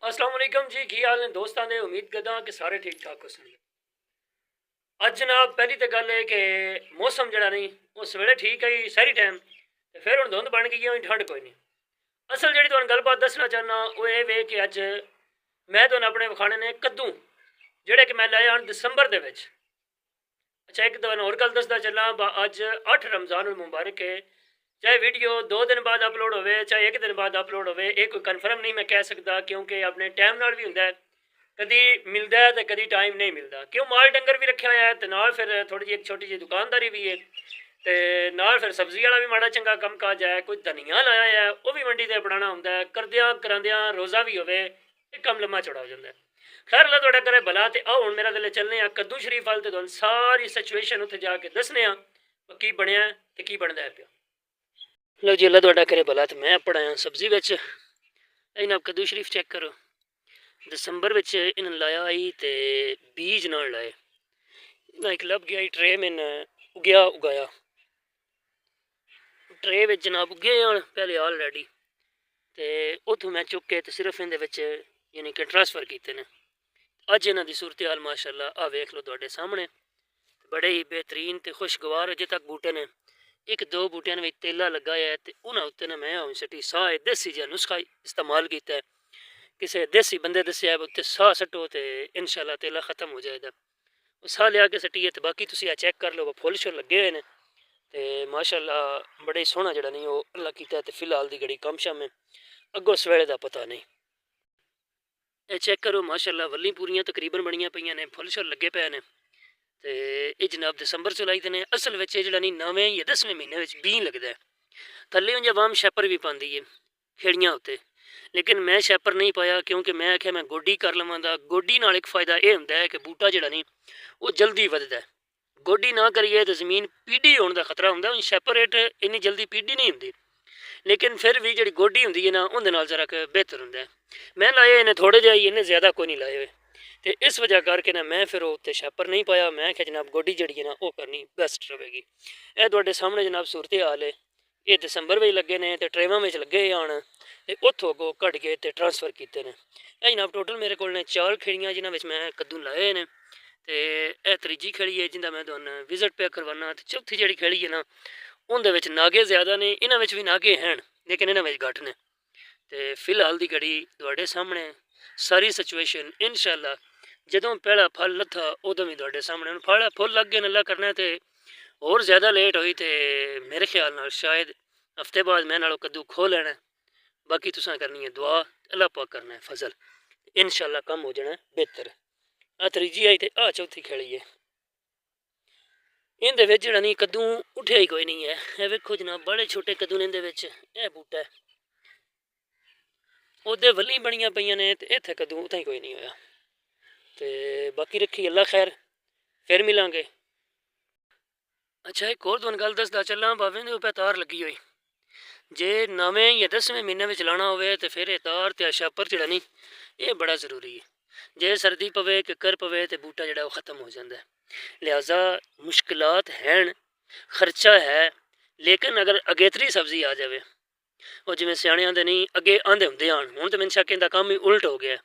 अस्सलाम वालेकुम जी, की हाल ने दोस्तां दे। उम्मीद करदा कि सारे ठीक ठाक होसगे। अज जनाब पहली तो गल है कि मौसम जड़ा नहीं वो सवेरे ठीक है सारी टाइम तो फिर हुण धुंध बन गई है, ठंड कोई नहीं। असल जी तुहानूं गलबात दसना चाहना वो ये वे कि अज मैं तुहानूं अपने विखाने ने कद्दू जेड़े कि मैं लाए हन दिसंबर दे विच। अच्छा, एक तुहानूं होर गल दसदा चलना, अज 8 रमज़ान मुबारक है। चाहे वीडियो 2 दिन बाद अपलोड हो चाहे एक दिन बाद अपलोड हो, ये कोई कन्फर्म नहीं मैं कह सकता, क्योंकि अपने टाइम नाल भी हुंदा है, कभी मिलता है तो कभी टाइम नहीं मिलता। क्यों माल डंगर भी रखा हुआ है तो नाल फिर थोड़ी जी एक छोटी जी दुकानदारी भी है, तो नाल फिर सब्जी वाला भी माड़ा चंगा कम काज है। कोई धनिया लाया है वह भी मंडी से अपनाना होंगे, करद्या कराद्या रोज़ा भी होवे कम लम्मा चौड़ा हो जाता है। खैर अल्लाह तुहाडा करे भला। तो आओ हुण मेरा दिल चलने कद्दू शरीफ वाल तो सारी सिचुएशन उत्थे जाके दसने की बनया तो की बनता है पिया। लो जी, अल्लाह तुहाडा करे भला। तो मैं पढ़ाया सब्जी बिच इन्हां कद्दू शरीफ चेक करो। दिसंबर विच इन्हें लाया आई तो बीज नाल लाए ना, एक लभ गया ट्रे में उगया उगाया ट्रे में जनाब उगे पहले ऑलरेडी। तो उतों मैं चुक के तो सिर्फ इन यानी कि ट्रांसफर किए ने। अज इन्हों की सूरत हाल माशाअल्लाह आ वेख लो तुहाडे सामने, बड़े ही बेहतरीन तो खुशगवार अजे तक बूटे ने। एक दो बूटिया में तेला लगा है तो उन्होंने उत्ते मैं सटी साह देसी जहा नुस्खा इस्तेमाल किया है। किसी देसी बंदे दसिया उत्ते साह सटो तो इंशाअल्लाह तेला खत्म हो जाएगा। साह लिया के सटीए तो बाकी तुम चेक कर लो, फुल शुल लगे हुए हैं तो माशाअल्लाह बड़े सोहना जड़ा नहीं वो अल्लाह किया। तो फिलहाल की घड़ी कम शम है, अगों सवेले का पता नहीं। ये चेक करो माशाअल्लाह वल्ली पूरियां तकरीबन बनिया पईयां ने, फुल शुल लगे पे ने। तो ये जनाब दिसंबर च लाई देने। असल में जड़ा नहीं 9वें या 10वें महीने बीं लगता है। थले उंज आवाम शैपर भी पाती है खेड़ियां उत्ते, लेकिन मैं शैपर नहीं पाया क्योंकि मैं आख्या मैं गोडी कर लवांगा। गोडी नाल एक फायदा यह होंदा है कि बूटा जड़ा नहीं वो जल्दी वधदा है। गोडी ना करिए तो जमीन पीढ़ी होने का खतरा होंदा। शैपरेट इन्नी जल्दी पीढ़ी नहीं होंदी, लेकिन फिर भी जी गोडी होंदी है ना उहदे नाल जरा बेहतर होंदा है। मैं लाए इन्हें थोड़े जे, इन्हें ज़्यादा कोई नहीं लाए हुए। तो इस वजह करके ना मैं फिर उत्ते शैपर नहीं पाया। मैं क्या जनाब गोडी जड़ी है ना वो करनी बेस्ट रहेगी। यह तुहाडे सामने जनाब सूरत हाल है। ये दिसंबर में लगे ने तो ट्रेवां में लगे आन तो उतों अगों कट गए तो ट्रांसफर किए हैं। यह जनाब टोटल मेरे को 4 खेड़ियाँ जिन्होंने मैं कद्दू लाए ने। तो यह त्रीजी खेड़ी है जिंदा मैं तुहानूं विजिट पे करवाना। तो चौथी जी खेड़ी है ना उनके नागे ज़्यादा ने, इन्होंने भी नागे हैं लेकिन इन्होंने घट ने। तो फिलहाल की घड़ी तुहाडे सामने सारी सिचुएशन इंशाअल्लाह जदों पहला फल लथा उदों भी तुहाडे सामने। हुण फल फुल लग गए अल्लाह करना। तो और ज़्यादा लेट हुई तो मेरे ख्याल नाल शायद हफ्ते बाद मैं नालों कद्दू खो लेना। बाकी तुसां करनी है दुआ, अल्लाह पाक करना है फजल, इंशाअल्लाह कम हो जाना बेहतर। आ त्रीजी आई तो आ चौथी खेड़ी है। इनदे विच जड़ा नहीं कद्दू उठिया ही कोई नहीं है। यह वेखो जनाब बड़े छोटे कद्दू ने इहदे विच। यह बूटा है ओदे वली बनिया पईयां ने तो इत्थे कद्दू उतां ही कोई नहीं होया। तो बाकी रखी अल्लाह खैर, फिर मिलांगे। अच्छा, एक होर तुहानूं गल दसदा चलां, भावें दे उपर तार लगी हुई जे 9वें या 10वें महीने में चलाना होवे तो फिर तार ते छापर जड़ा नहीं ये बड़ा जरूरी है। जे सर्दी पवे किकर पवे तो बूटा जड़ा वो खत्म हो जाता है। लिहाजा मुश्किलात हैं, खर्चा है, लेकिन अगर अगेतरी सब्जी आ जाए और जिमें सियाने आंदे नहीं अगे आंदे होंदे आन, हुण तो मैनूं शक इहदा काम ही उल्ट हो गया।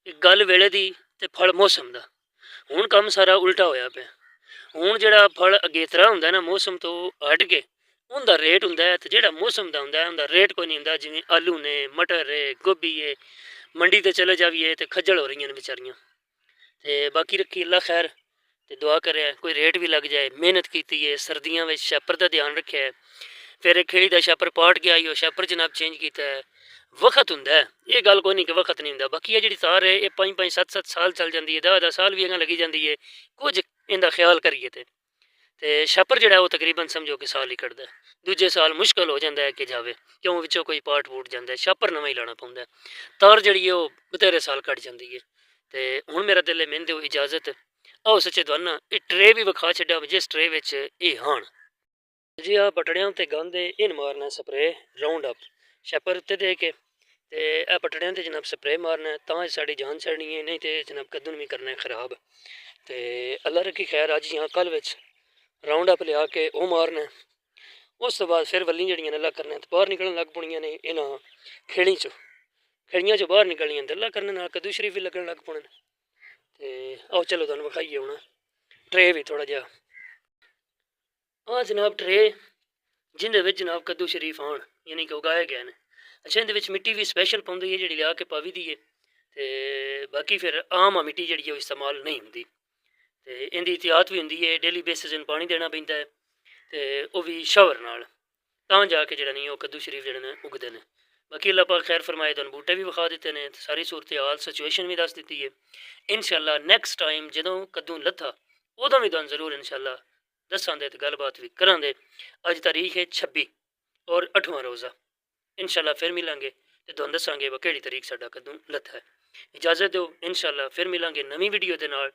एक गल वेले दी ते फल मौसम दा, हुण काम सारा उल्टा होया पिया। हुण जिहड़ा फल अगेतरा हुंदा ना मौसम तो हट के उनका रेट होंदा है, तो जिहड़ा मौसम का हुंदा उनका रेट कोई नहीं हुंदा। जिवें आलू ने, मटर है, गोभी है, मंडी ते चले जाइए तो खज्जल हो रही हैं बेचारियां। तो बाकी रखी अल्लाह खैर, तो दुआ करे कोई रेट भी लग जाए। मेहनत की है सर्दियों में, छापर का ध्यान रखा है। फिर एक खेड़ी का छापर पाट गया ही छापर जनाब चेंज किया है। वक्त होंदा है, ये गल कोई नहीं कि वक्त नहीं होंदा। बाकी ये जी तार है ये 5-5 7-7 साल चल जाती है, 10-10 साल भी अगर लगी जाती है कुछ इनका ख्याल करिए। तो छापर जड़ा वो तकरीबन समझो कि साल ही कटदा है। दूजे साल मुश्किल हो जाता है कि जाए, क्यों विचों कोई पार्ट फूट जाता है, छापर नवा ही लाना पौंदा है। तार जी वो बतेरे साल कट जाती है। तो हुण मेरा दिल मैंने दो इजाजत, आओ सच्चे तुहानूं ये ट्रे भी विखा छड्डा जिस ट्रे विच ये हाण जी आ पटड़ियां उत्ते गंद इन मारना स्प्रे राउंड अप छापर उत्ते दे के। ते आ पटड़ियां ते जनाब स्प्रे मारना तां साड़ी जान छड़नी है, नहीं तो जनाब कद्दू भी करना है खराब। तो अल्लाह रखी खैर अज यहाँ कल विच राउंड अप लिया के वो मारना। उस तो बाद फिर वल्ली जड़ियां अल्लाह करना तो बाहर निकलन लग पौनियां ने इन्हां खेड़ी चो। ਖੜੀਆਂ 'ਚੋਂ ਬਾਹਰ ਨਿਕਲੀਆਂ ਗੱਲਾਂ ਕਰਨ ਨਾਲ ਕੱਦੂ ਸ਼ਰੀਫ ਵੀ ਲੱਗਣ ਲੱਗ ਪਣੇ। ਤੇ ਆਓ ਚਲੋ ਤੁਹਾਨੂੰ ਵਿਖਾਈਏ ਹੁਣ ट्रे भी थोड़ा जहा। हाँ जनाब ट्रे जिंदे विच जनाब कद्दू शरीफ आन यानी कि उगाए गए हैं। अच्छा इहदे विच मिट्टी भी स्पैशल पाउंदी है जिहड़ी लिया के पावी दी है ते बाकी फिर आम मिट्टी जिहड़ी है इस्तेमाल नहीं हुंदी ते इहदी एहतियात भी हुंदी है। डेली बेसिस इन पानी देना पैंदा है ते ओह भी शावर नाल तां जाके जिहड़ा नहीं ओह कद्दू शरीफ जिहड़े ने उगदे ने। बाकी अल्लाह पाक खैर फरमाए तुहानूं बूटे भी विखा दित्ते ने सारी सूरत हाल सिचुएशन भी दस दित्ती है। इंशाअल्लाह नैक्सट टाइम जदों कद्दू लथा उदों भी तुहानूं जरूर इंशाअल्लाह दसांगे ते गलबात भी करांगे। अज तारीख है 26 और 8वां रोज़ा। इंशाअल्लाह फिर मिलांगे ते तुहानूं दसांगे वा किहड़ी तारीख साडा कद्दू लथा है। इजाज़त दो इंशाअल्लाह फिर मिलांगे नवीं वीडियो दे नाल।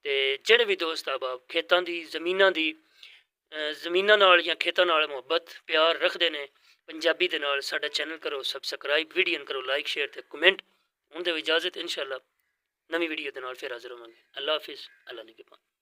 ते जिहड़े भी दोस्त अहबाब खेतां दी ज़मीनां नाल या खेतां नाल मुहब्बत प्यार रखदे ने पंजाबी दे नाल साडा चैनल करो सबसक्राइब वीडियो करो लाइक शेयर ते कमेंट। उंदे इजाज़त इंशाअल्लाह नवीं वीडियो दे नाल फिर हाज़र होवांगे। अल्लाह हाफिज़ अल्लाह निगहबान।